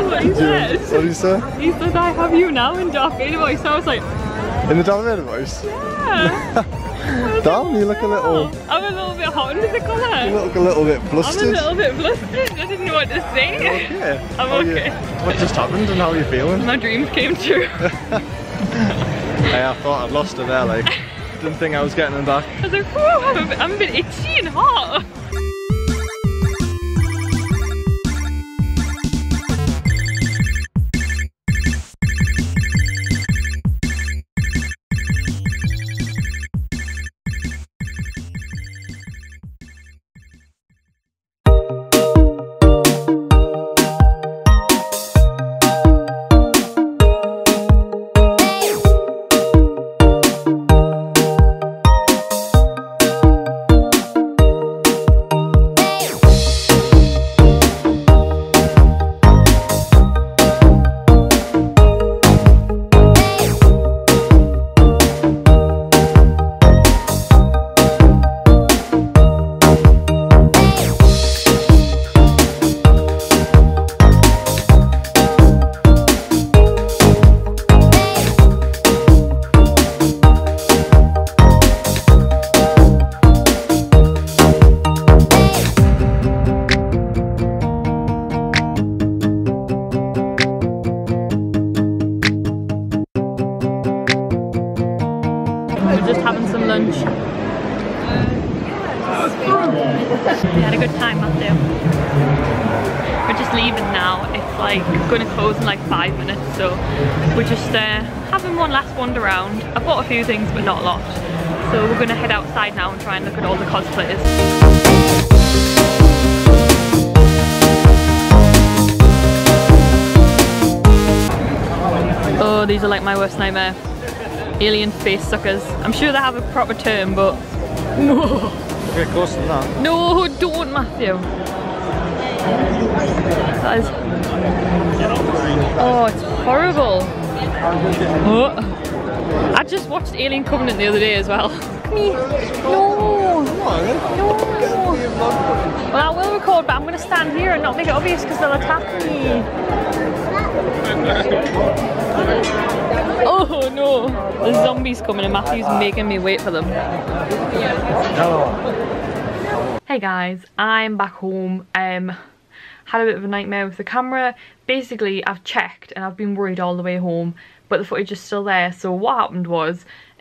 Speaker 1: What he said?
Speaker 3: What did you say?
Speaker 1: He said, I have you now in Darth Vader voice. So I was like,
Speaker 3: In the Darth Vader voice?
Speaker 1: yeah.
Speaker 3: Damn, you look a little...
Speaker 1: I'm a little bit hot under the collar.
Speaker 3: You look a little bit flustered.
Speaker 1: I'm a little bit flustered. I didn't know what to say.
Speaker 3: Okay.
Speaker 1: I'm okay.
Speaker 3: What just happened and how are you feeling?
Speaker 1: My dreams came true.
Speaker 3: Hey, I thought I'd lost her there, like, didn't think I was getting them back.
Speaker 1: I was like, whew, I'm a bit itchy and hot. Just having some lunch. We had a good time, Matthew. We're just leaving now. It's like going to close in like 5 minutes, so we're just having one last wander around. I bought a few things, but not a lot. So we're going to head outside now and try and look at all the cosplayers. Oh, these are like my worst nightmare. Alien face suckers. I'm sure they have a proper term, but no.
Speaker 3: Okay, closer than that.
Speaker 1: No, don't, Matthew. That is... Oh, it's horrible. Oh. I just watched Alien Covenant the other day as well. Come here. No. No. Well, I will record, but I'm going to stand here and not make it obvious because they'll attack me. Oh no, the zombies coming and Matthew's making me wait for them. Hey guys, I'm back home. Had a bit of a nightmare with the camera. Basically, I've checked and I've been worried all the way home, but the footage is still there. So what happened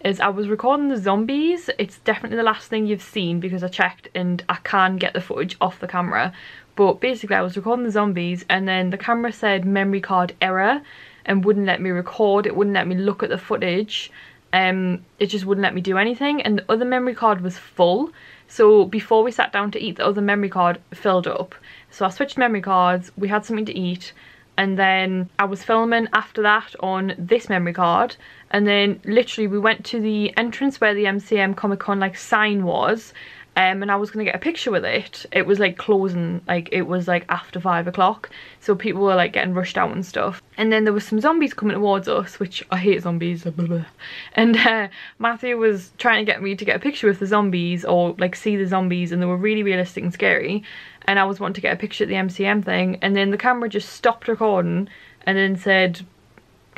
Speaker 1: is I was recording the zombies. It's definitely the last thing you've seen because I checked and I can't get the footage off the camera. But basically I was recording the zombies and then the camera said memory card error and wouldn't let me record, it wouldn't let me look at the footage, it just wouldn't let me do anything, and the other memory card was full. So before we sat down to eat, the other memory card filled up. So I switched memory cards, we had something to eat, and then I was filming after that on this memory card, and then literally we went to the entrance where the MCM Comic Con like sign was, and I was gonna get a picture with it. It was like closing, like it was like after 5 o'clock, so people were like getting rushed out and stuff. And then there was some zombies coming towards us, which I hate zombies, blah, blah. And Matthew was trying to get me to get a picture with the zombies or like see the zombies, and they were really realistic and scary, and I was wanting to get a picture at the MCM thing, and then the camera just stopped recording and then said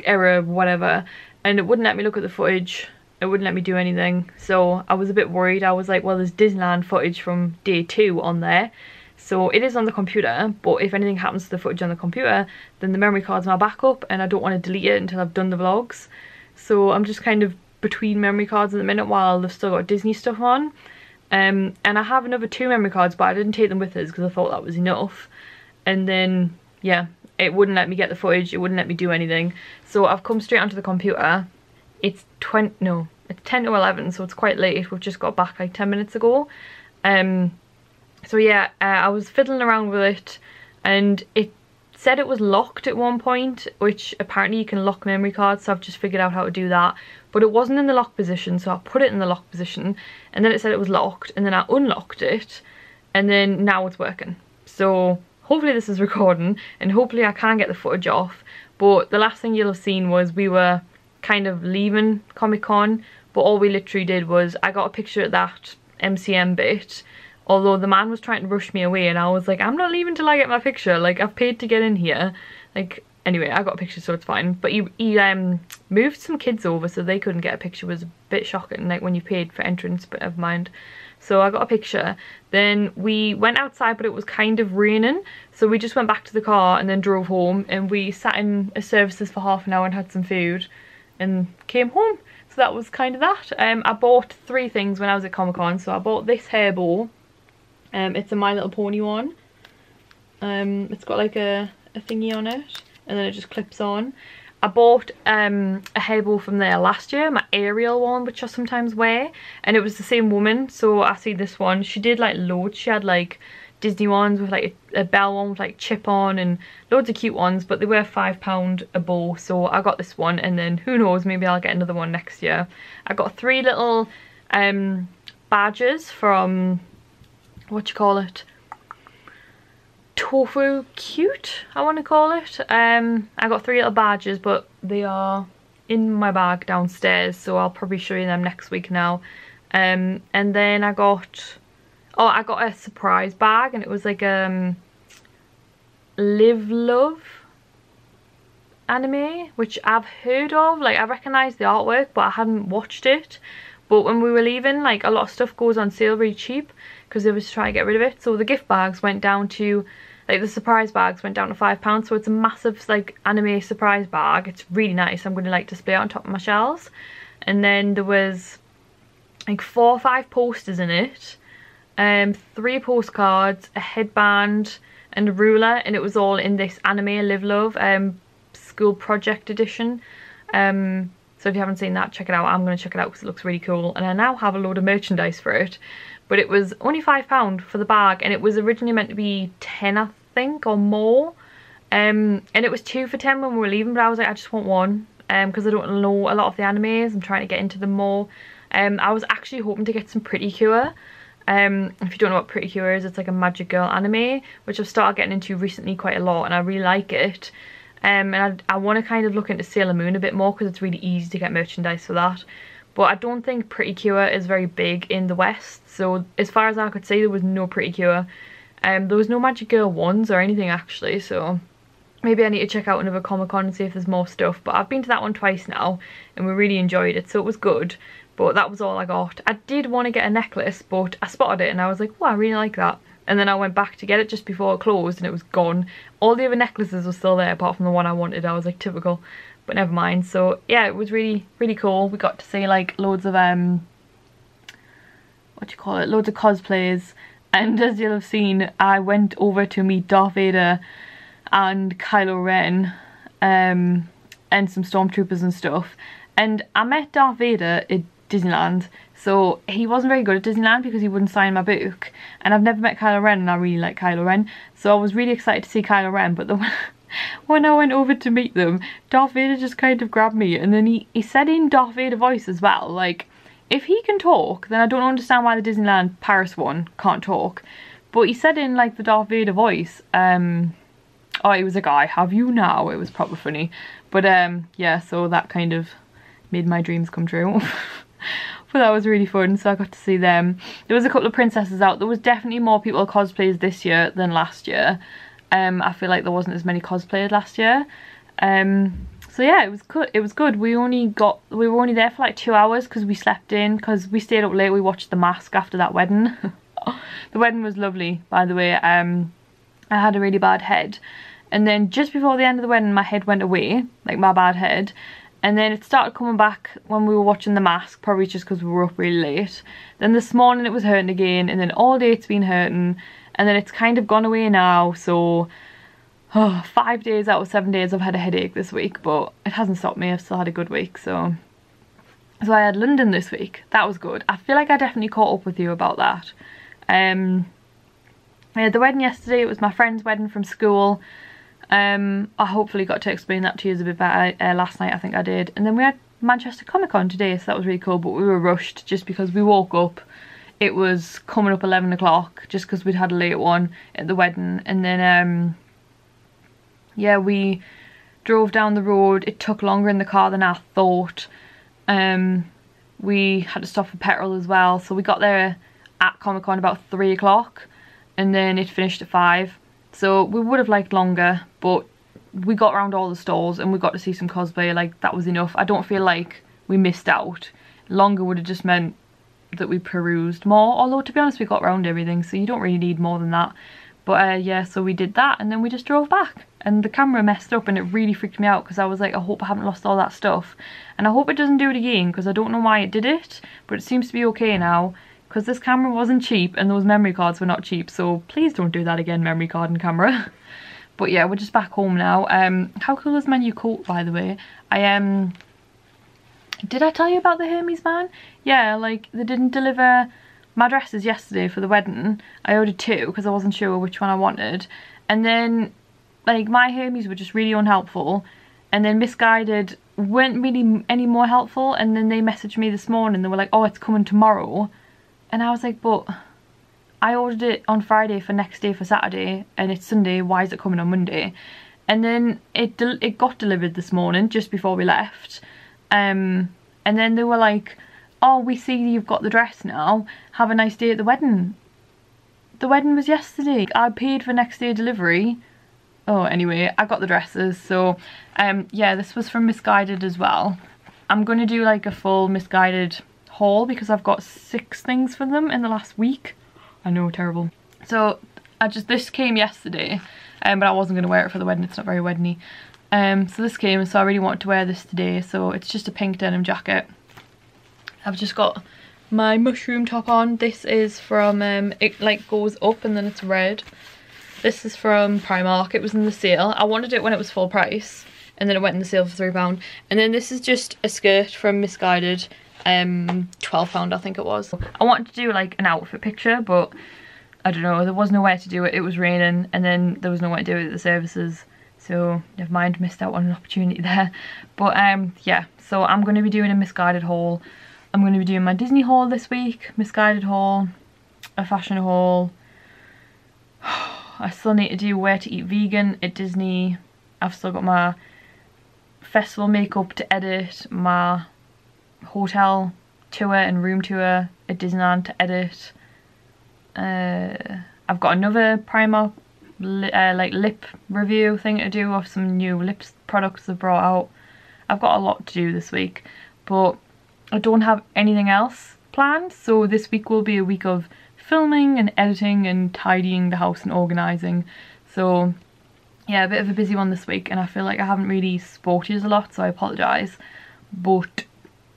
Speaker 1: error whatever, and it wouldn't let me look at the footage. It wouldn't let me do anything, so I was a bit worried. I was like, well, there's Disneyland footage from day 2 on there, so it is on the computer, but if anything happens to the footage on the computer, then the memory card's my backup and I don't want to delete it until I've done the vlogs. So I'm just kind of between memory cards at the minute while they've still got Disney stuff on. And I have another 2 memory cards, but I didn't take them with us because I thought that was enough. And then, yeah, it wouldn't let me get the footage, it wouldn't let me do anything. So I've come straight onto the computer. It's 10 to 11, so it's quite late. We've just got back like 10 minutes ago. So yeah, I was fiddling around with it and it said it was locked at one point, which apparently you can lock memory cards, so I've just figured out how to do that. But it wasn't in the lock position, so I put it in the lock position and then it said it was locked, and then I unlocked it and then now it's working. So hopefully this is recording and hopefully I can get the footage off. But the last thing you'll have seen was we were kind of leaving Comic Con, but all we literally did was I got a picture at that MCM bit Although the man was trying to rush me away and I was like, I'm not leaving till I get my picture. Like, I've paid to get in here. Like, anyway, I got a picture, so it's fine. But he moved some kids over so they couldn't get a picture. It was a bit shocking, like when you paid for entrance, but never mind. So I got a picture. Then we went outside, but it was kind of raining. So we just went back to the car and then drove home. And we sat in a services for half an hour and had some food and came home. So that was kind of that. I bought 3 things when I was at Comic-Con. So I bought this hair bow. It's a My Little Pony one. It's got like a thingy on it. And then it just clips on. I bought a hair bow from there last year, my Ariel one, which I sometimes wear, and it was the same woman. So I see this one, she did like loads. She had like Disney ones with like a Belle one with like chip on and loads of cute ones, but they were £5 a bow, so I got this one, and then who knows, maybe I'll get another one next year. I got 3 little badges from, what you call it, Tofu Cute, I want to call it. I got 3 little badges, but they are in my bag downstairs, so I'll probably show you them next week now. And then I got a surprise bag, and it was like Live Love anime, which I've heard of. Like, I recognise the artwork, but I hadn't watched it. But when we were leaving, like, a lot of stuff goes on sale really cheap because they was trying to get rid of it. So the gift bags went down to, like, the surprise bags went down to £5. So it's a massive, like, anime surprise bag. It's really nice. I'm going to, like, display it on top of my shelves. And then there was, like, 4 or 5 posters in it. 3 postcards, a headband, and a ruler. And it was all in this Anime Live Love school project edition. So if you haven't seen that, check it out. I'm going to check it out because it looks really cool. And I now have a load of merchandise for it. But it was only £5 for the bag. And it was originally meant to be 10, I think, or more. And it was 2 for 10 when we were leaving. But I was like, I just want one. Because I don't know a lot of the animes. I'm trying to get into them more. I was actually hoping to get some Pretty Cure. If you don't know what Pretty Cure is, it's like a magic girl anime. Which I've started getting into recently quite a lot. And I really like it. And I want to kind of look into Sailor Moon a bit more because it's really easy to get merchandise for that. But I don't think Pretty Cure is very big in the West. So as far as I could see, there was no Pretty Cure. There was no Magic Girl ones or anything actually. So maybe I need to check out another Comic-Con and see if there's more stuff. But I've been to that one twice now and we really enjoyed it. So it was good. But that was all I got. I did want to get a necklace, but I spotted it and I was like, wow, I really like that. And then I went back to get it just before it closed and it was gone. All the other necklaces were still there apart from the one I wanted. I was like, typical, but never mind. So yeah, it was really, really cool. We got to see like loads of loads of cosplays. And as you'll have seen, I went over to meet Darth Vader and Kylo Ren and some stormtroopers and stuff. And I met Darth Vader at Disneyland. So he wasn't very good at Disneyland because he wouldn't sign my book. And I've never met Kylo Ren and I really like Kylo Ren. So I was really excited to see Kylo Ren. But then when I went over to meet them, Darth Vader just kind of grabbed me. And then he said in Darth Vader voice as well, like, if he can talk, then I don't understand why the Disneyland Paris one can't talk. But he said in like the Darth Vader voice, oh, he was a guy, have you now? It was proper funny. But yeah, so that kind of made my dreams come true. But that was really fun, so I got to see them. There was a couple of princesses out. There was definitely more people cosplayed this year than last year. I feel like there wasn't as many cosplayed last year. So yeah, it was good. It was good. We were only there for like 2 hours because we slept in, because we stayed up late. We watched The Mask after that wedding. The wedding was lovely, by the way. I had a really bad head, and then just before the end of the wedding, my head went away, like my bad head. And then it started coming back when we were watching The Mask, probably just because we were up really late. Then this morning it was hurting again, and then all day it's been hurting, and then it's kind of gone away now. So 5 days out of 7 days I've had a headache this week, but it hasn't stopped me. I've still had a good week. So I had London this week. That was good. I feel like I definitely caught up with you about that. I had the wedding yesterday. It was my friend's wedding from school. I hopefully got to explain that to you a bit better last night. I think I did. And then we had Manchester Comic-Con today, so that was really cool, but we were rushed just because we woke up. It was coming up 11 o'clock just because we'd had a late one at the wedding. And then yeah, we drove down the road. It took longer in the car than I thought. We had to stop for petrol as well, so we got there at Comic Con about 3 o'clock and then it finished at 5. So we would have liked longer, but we got around all the stalls and we got to see some cosplay. Like, that was enough. I don't feel like we missed out. Longer would have just meant that we perused more, although to be honest we got around everything, so you don't really need more than that. But yeah, so we did that and then we just drove back and the camera messed up and it really freaked me out because I was like, I hope I haven't lost all that stuff and I hope it doesn't do it again, because I don't know why it did it, but it seems to be okay now because this camera wasn't cheap and those memory cards were not cheap, so please don't do that again, memory card and camera. But yeah, we're just back home now. How cool is my new coat, by the way? Did I tell you about the Hermes van? Yeah, like, they didn't deliver my dresses yesterday for the wedding. I ordered 2 because I wasn't sure which one I wanted. And then, like, my Hermes were just really unhelpful. And then Misguided weren't really any more helpful. And then they messaged me this morning. They were like, oh, it's coming tomorrow. And I was like, but I ordered it on Friday for next day for Saturday. And it's Sunday. Why is it coming on Monday? And then it got delivered this morning just before we left. And then they were like, oh, we see you've got the dress now, have a nice day at the wedding. The wedding was yesterday. I paid for next day delivery. Oh, anyway, I got the dresses. So yeah, this was from Misguided as well. I'm going to do like a full Misguided haul because I've got 6 things for them in the last week. I know, terrible. So this came yesterday, but I wasn't going to wear it for the wedding. It's not very wedding-y. So this came, so I really want to wear this today. So it's just a pink denim jacket. I've just got my mushroom top on. This is from, it like goes up and then it's red. This is from Primark. It was in the sale. I wanted it when it was full price and then it went in the sale for £3. And then this is just a skirt from Misguided, £12 I think it was. I wanted to do like an outfit picture, but I don't know, there was nowhere to do it. It was raining and then there was nowhere to do it at the services. So never mind, missed out on an opportunity there. But yeah, so I'm going to be doing a Misguided haul. I'm going to be doing my Disney haul this week, Misguided haul, a fashion haul. I still need to do where to eat vegan at Disney. I've still got my festival makeup to edit, my hotel tour and room tour at Disneyland to edit. I've got another Primark like lip review thing to do of some new lip products they've brought out. I've got a lot to do this week, but I don't have anything else planned, so this week will be a week of filming and editing and tidying the house and organising. So yeah, a bit of a busy one this week and I feel like I haven't really spoke to you a lot, so I apologise, but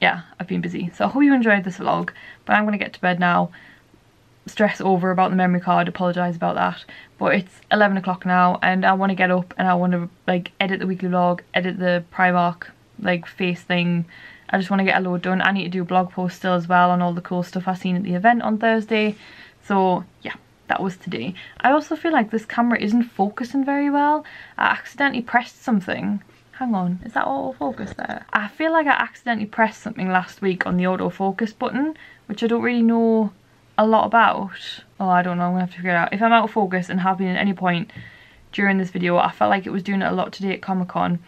Speaker 1: yeah, I've been busy. So I hope you enjoyed this vlog, but I'm going to get to bed now. Stress over about the memory card, apologise about that, but it's 11 o'clock now and I want to get up and I want to like edit the weekly vlog, edit the Primark like face thing. I just want to get a load done. I need to do a blog post still as well on all the cool stuff I've seen at the event on Thursday. So yeah, that was today. I also feel like this camera isn't focusing very well. I accidentally pressed something. Hang on, is that autofocus there? I feel like I accidentally pressed something last week on the autofocus button, which I don't really know a lot about. Oh, I don't know, I'm gonna have to figure it out. If I'm out of focus and have been at any point during this video, I felt like it was doing it a lot today at Comic Con,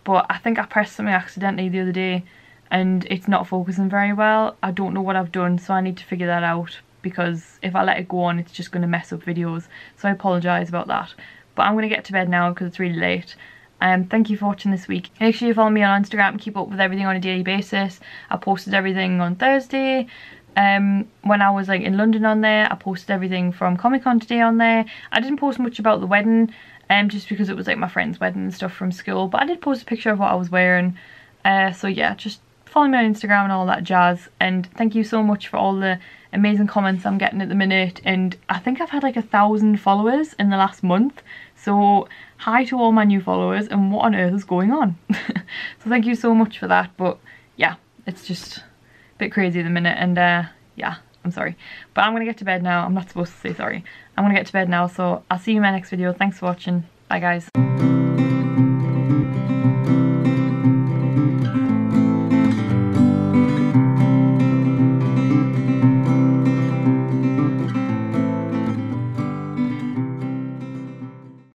Speaker 1: but I think I pressed something accidentally the other day and it's not focusing very well. I don't know what I've done, so I need to figure that out, because if I let it go on it's just going to mess up videos, so I apologise about that. But I'm going to get to bed now because it's really late. Thank you for watching this week. Make sure you follow me on Instagram and keep up with everything on a daily basis. I posted everything on Thursday. When I was like in London on there, I posted everything from Comic Con today on there. I didn't post much about the wedding, just because it was like my friend's wedding and stuff from school, but I did post a picture of what I was wearing. So yeah, just follow me on Instagram and all that jazz, and thank you so much for all the amazing comments I'm getting at the minute. And I think I've had like 1,000 followers in the last month, so hi to all my new followers and what on earth is going on. So thank you so much for that. But yeah, it's just bit crazy at the minute, and yeah, I'm sorry, but I'm gonna get to bed now. I'm not supposed to say sorry. I'm gonna get to bed now, so I'll see you in my next video. Thanks for watching. Bye guys.